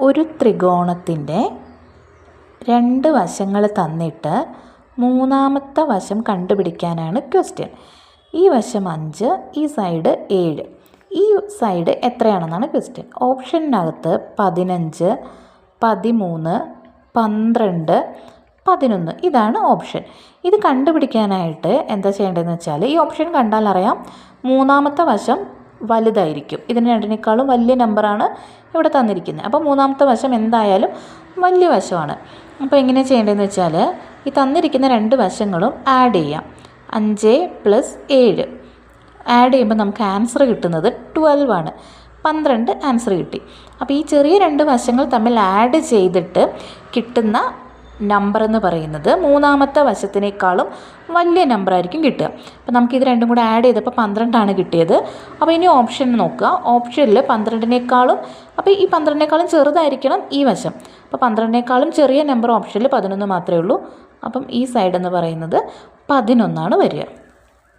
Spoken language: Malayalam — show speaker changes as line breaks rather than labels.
ഒരു ത്രികോണത്തിൻ്റെ രണ്ട് വശങ്ങൾ തന്നിട്ട് മൂന്നാമത്തെ വശം കണ്ടുപിടിക്കാനാണ് ക്വസ്റ്റ്യൻ. ഈ വശം 5, ഈ സൈഡ് 7. ഈ സൈഡ് എത്രയാണെന്നാണ് ക്വസ്റ്റ്യൻ. ഓപ്ഷനകത്ത് 15, 13, 12, 11 ഇതാണ് ഓപ്ഷൻ. ഇത് കണ്ടുപിടിക്കാനായിട്ട് എന്താ ചെയ്യേണ്ടതെന്ന് വെച്ചാൽ, ഈ ഓപ്ഷൻ കണ്ടാൽ അറിയാം മൂന്നാമത്തെ വശം വലുതായിരിക്കും. ഇതിന് രണ്ടിനേക്കാളും വലിയ നമ്പറാണ് ഇവിടെ തന്നിരിക്കുന്നത്. അപ്പോൾ മൂന്നാമത്തെ വശം എന്തായാലും വലിയ വശമാണ്. അപ്പോൾ എങ്ങനെ ചെയ്യേണ്ടതെന്ന് വെച്ചാൽ, ഈ തന്നിരിക്കുന്ന രണ്ട് വശങ്ങളും ആഡ് ചെയ്യാം. 5 + 7 ആഡ് ചെയ്യുമ്പോൾ നമുക്ക് ആൻസർ കിട്ടുന്നത് 12 ആണ്. 12 ആൻസർ കിട്ടി. അപ്പോൾ ഈ ചെറിയ രണ്ട് വശങ്ങൾ തമ്മിൽ ആഡ് ചെയ്തിട്ട് കിട്ടുന്ന നമ്പർ എന്ന് പറയുന്നത് മൂന്നാമത്തെ വശത്തിനേക്കാളും വലിയ നമ്പറായിരിക്കും കിട്ടുക. അപ്പോൾ നമുക്കിത് രണ്ടും കൂടെ ആഡ് ചെയ്തപ്പോൾ 12 കിട്ടിയത്. അപ്പോൾ ഇനി ഓപ്ഷൻ നോക്കുക. ഓപ്ഷനിൽ 12 അപ്പോൾ ഈ 12 ചെറുതായിരിക്കണം ഈ വശം. അപ്പോൾ 12 ചെറിയ നമ്പർ ഓപ്ഷനിൽ 11 മാത്രമേ ഉള്ളൂ. അപ്പം ഈ സൈഡ് എന്ന് പറയുന്നത് 11 വരിക.